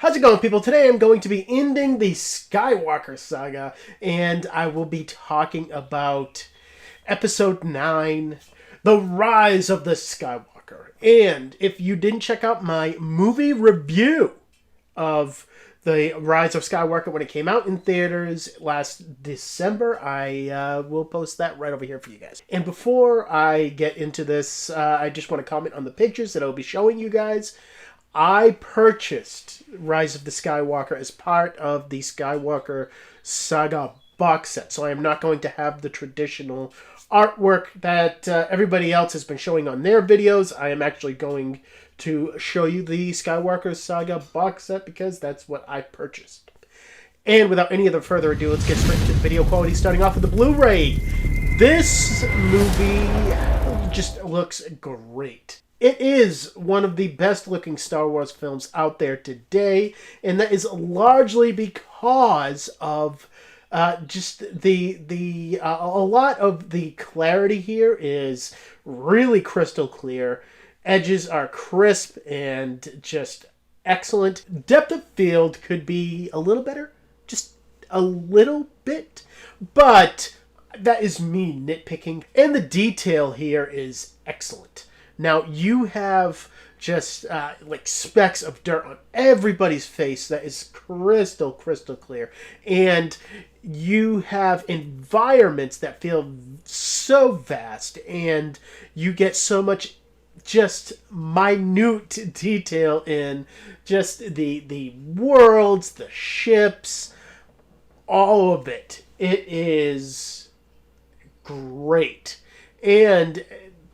How's it going, people? Today I'm going to be ending the Skywalker Saga, and I will be talking about Episode 9, The Rise of the Skywalker. And if you didn't check out my movie review of The Rise of Skywalker when it came out in theaters last December, I will post that right over here for you guys. And before I get into this, I just want to comment on the pictures that I'll be showing you guys. I purchased Rise of the Skywalker as part of the Skywalker Saga box set, so I am not going to have the traditional artwork that everybody else has been showing on their videos. I am actually going to show you the Skywalker Saga box set because that's what I purchased. And without any other further ado, let's get straight to the video quality, starting off with the Blu-ray. This movie just looks great. It is one of the best-looking Star Wars films out there today, and that is largely because of just a lot of the clarity here is really crystal clear. Edges are crisp and just excellent. Depth of field could be a little better, just a little bit, but that is me nitpicking. And the detail here is excellent. Now, you have just like specks of dirt on everybody's face that is crystal clear. And you have environments that feel so vast, and you get so much just minute detail in just the worlds, the ships, all of it. It is great. And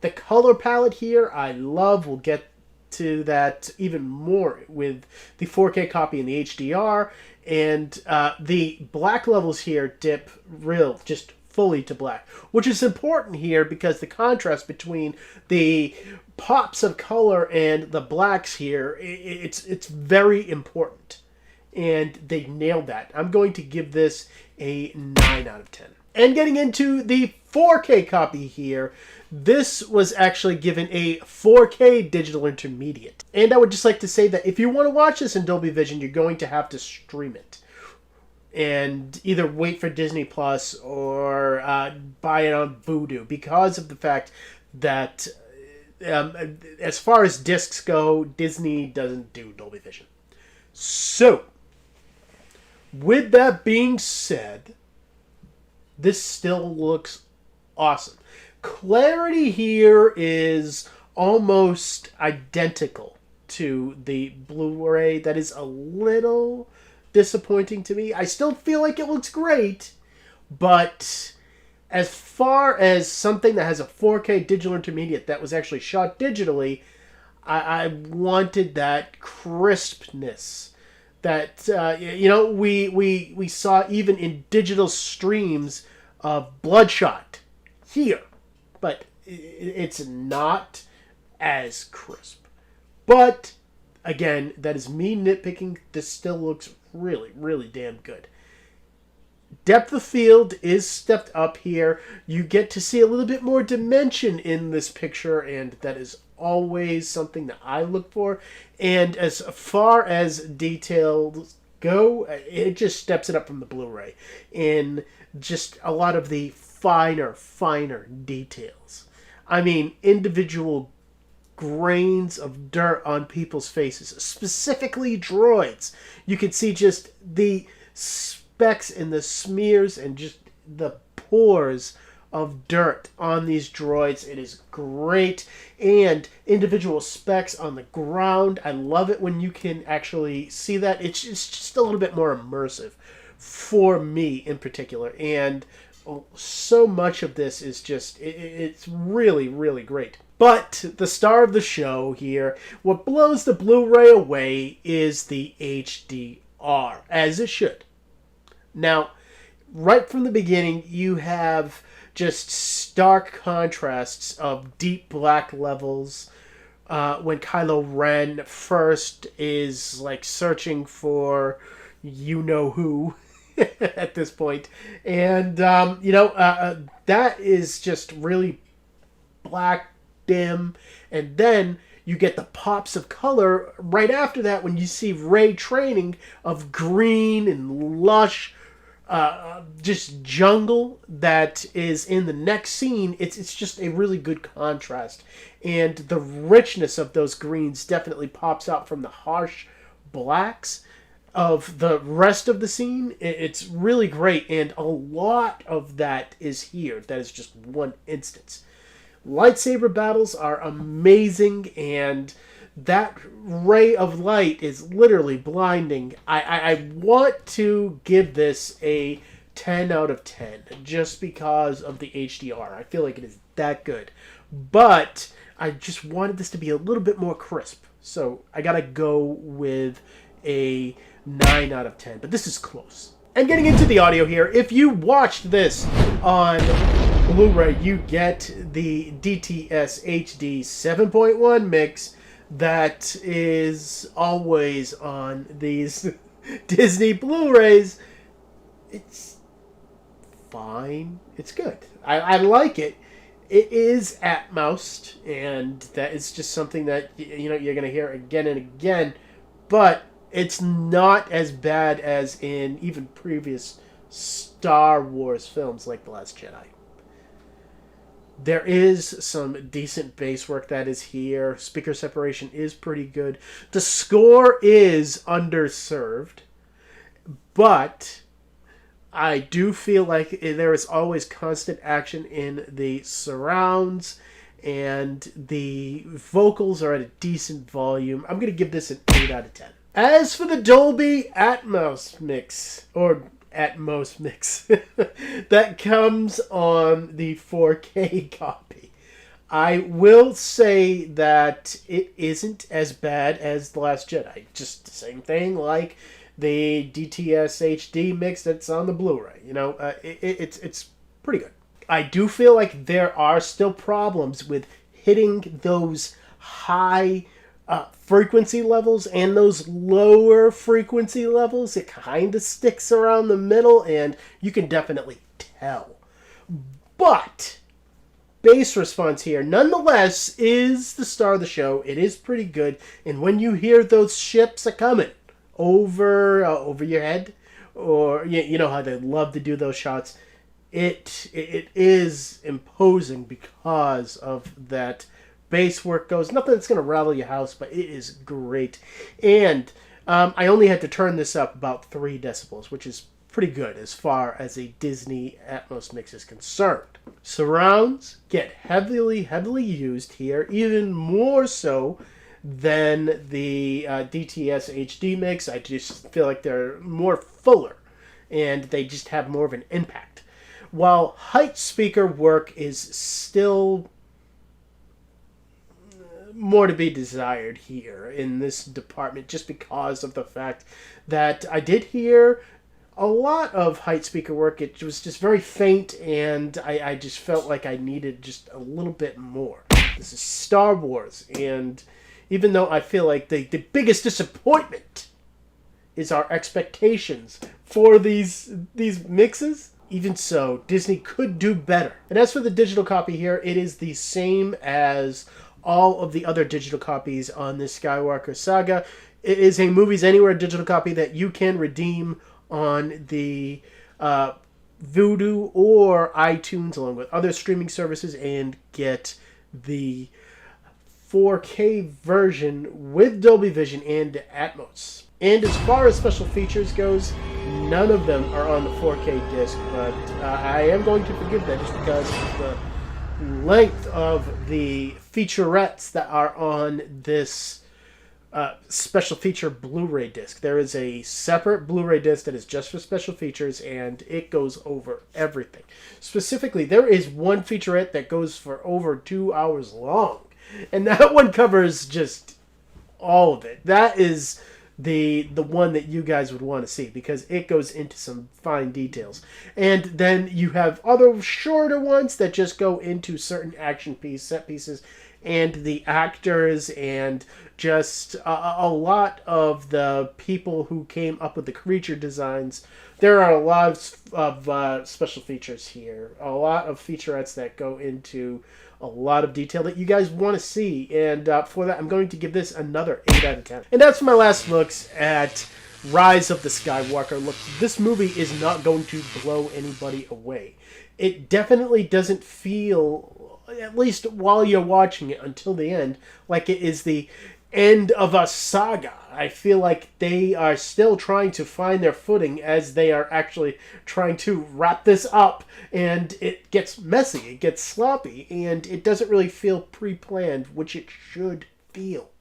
the color palette here, I love. We'll get to that even more with the 4K copy and the HDR. And the black levels here dip just fully to black, which is important here because the contrast between the pops of color and the blacks here, it's very important. And they nailed that. I'm going to give this a 9 out of 10. And getting into the 4K copy here, this was actually given a 4K digital intermediate. And I would just like to say that if you want to watch this in Dolby Vision, you're going to have to stream it. And either wait for Disney Plus or buy it on Vudu, because of the fact that as far as discs go, Disney doesn't do Dolby Vision. So, with that being said, this still looks awesome. Clarity here is almost identical to the Blu-ray. That is a little disappointing to me. I still feel like it looks great, but as far as something that has a 4K digital intermediate that was actually shot digitally, I wanted that crispness that we saw even in digital streams of Bloodshot here, but it's not as crisp. But again, that is me nitpicking. This still looks really damn good. Depth of field is stepped up here. You get to see a little bit more dimension in this picture, and that is always something that I look for. And as far as details go, it just steps it up from the Blu-ray in just a lot of the finer details. I mean, individual grains of dirt on people's faces, specifically droids. You can see just the specks and the smears and just the pores of dirt on these droids. It is great. And individual specks on the ground. I love it when you can actually see that. It's just a little bit more immersive for me in particular. And so much of this is just, it's really great. But the star of the show here, what blows the Blu-ray away is the HDR, as it should. Now, right from the beginning, you have just stark contrasts of deep black levels when Kylo Ren first is like searching for you-know-who at this point. And, that is just really black, dim, and then you get the pops of color right after that when you see Rey training of green and lush just jungle that is in the next scene. It's just a really good contrast, and the richness of those greens definitely pops out from the harsh blacks of the rest of the scene. It's really great, and a lot of that is here. That is just one instance. Lightsaber battles are amazing, and that ray of light is literally blinding. I want to give this a 10 out of 10 just because of the HDR. I feel like it is that good. But I just wanted this to be a little bit more crisp. So I gotta go with a 9 out of 10. But this is close. And getting into the audio here, if you watched this on Blu-ray, you get the DTS HD 7.1 mix that is always on these Disney Blu-rays. It's fine. It's good. I like it. It is Atmos, and that is just something that you're going to hear again and again, but it's not as bad as in even previous Star Wars films like The Last Jedi. There is some decent bass work that is here. Speaker separation is pretty good. The score is underserved, but I do feel like there is always constant action in the surrounds, and the vocals are at a decent volume. I'm going to give this an 8 out of 10. As for the Dolby Atmos mix, that comes on the 4K copy, I will say that it isn't as bad as The Last Jedi. Just the same thing like the DTS HD mix that's on the Blu-ray. It's pretty good. I do feel like there are still problems with hitting those high frequency levels and those lower frequency levels. It kind of sticks around the middle, and you can definitely tell. But bass response here, nonetheless, is the star of the show. It is pretty good, and when you hear those ships a coming over your head, or you know how they love to do those shots, it is imposing because of that bass work goes. Nothing that's going to rattle your house, but it is great. And I only had to turn this up about 3 decibels, which is pretty good as far as a Disney Atmos mix is concerned. Surrounds get heavily used here, even more so than the DTS HD mix. I just feel like they're more fuller, and they just have more of an impact. While height speaker work is still more to be desired here in this department, just because of the fact that I did hear a lot of height speaker work. It was just very faint, and I just felt like I needed just a little bit more. This is Star Wars, and even though I feel like the biggest disappointment is our expectations for these mixes, even so, Disney could do better. And as for the digital copy here, it is the same as all of the other digital copies on this Skywalker Saga. It is a Movies Anywhere digital copy that you can redeem on the Vudu or iTunes, along with other streaming services, and get the 4K version with Dolby Vision and Atmos. And as far as special features goes, none of them are on the 4K disc, but I am going to forgive that just because of the length of the featurettes that are on this special feature Blu-ray disc. There is a separate Blu-ray disc that is just for special features, and it goes over everything. Specifically, there is one featurette that goes for over 2 hours long, and that one covers just all of it. That is the one that you guys would want to see, because it goes into some fine details. And then you have other shorter ones that just go into certain action set pieces, and the actors and just a lot of the people who came up with the creature designs. There are a lot of special features here, a lot of featurettes that go into a lot of detail that you guys want to see. And for that, I'm going to give this another 8 out of 10. And that's my last looks at Rise of the Skywalker. Look, this movie is not going to blow anybody away. It definitely doesn't feel, at least while you're watching it until the end, like it is the end of a saga. I feel like they are still trying to find their footing as they are actually trying to wrap this up, and it gets messy, it gets sloppy, and it doesn't really feel pre-planned, which it should feel.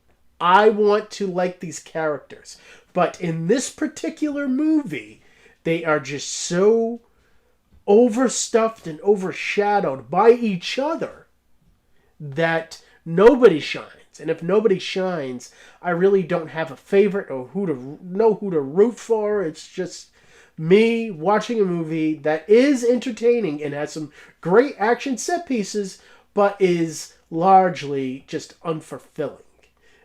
I want to like these characters, but in this particular movie, they are just so overstuffed and overshadowed by each other that nobody shines. And if nobody shines, I really don't have a favorite or who to root for. It's just me watching a movie that is entertaining and has some great action set pieces, but is largely just unfulfilling.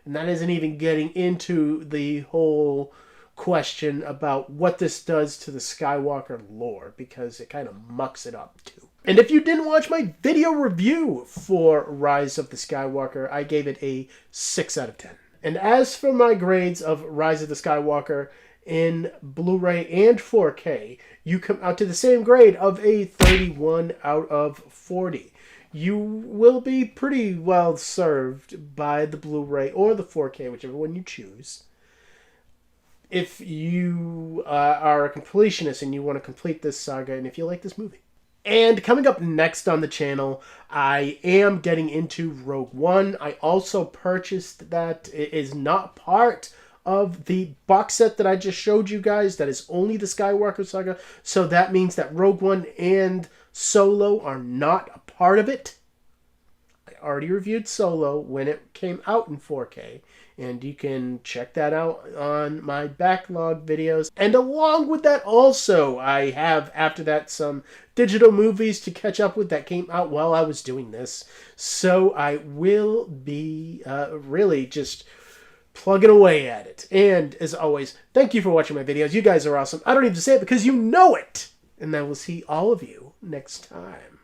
And that isn't even getting into the whole question about what this does to the Skywalker lore, because it kind of mucks it up too. And if you didn't watch my video review for Rise of the Skywalker, I gave it a 6 out of 10. And as for my grades of Rise of the Skywalker in Blu-ray and 4K, you come out to the same grade of a 31 out of 40. You will be pretty well served by the Blu-ray or the 4K, whichever one you choose, if you are a completionist and you want to complete this saga and if you like this movie. And coming up next on the channel, I am getting into Rogue One. I also purchased that. It is not part of the box set that I just showed you guys. That is only the Skywalker Saga. So that means that Rogue One and Solo are not a part of it. I already reviewed Solo when it came out in 4K. And you can check that out on my backlog videos. And along with that also, I have, after that, some digital movies to catch up with that came out while I was doing this. So I will be really just plugging away at it. And as always, thank you for watching my videos. You guys are awesome. I don't need to say it because you know it. And I will see all of you next time.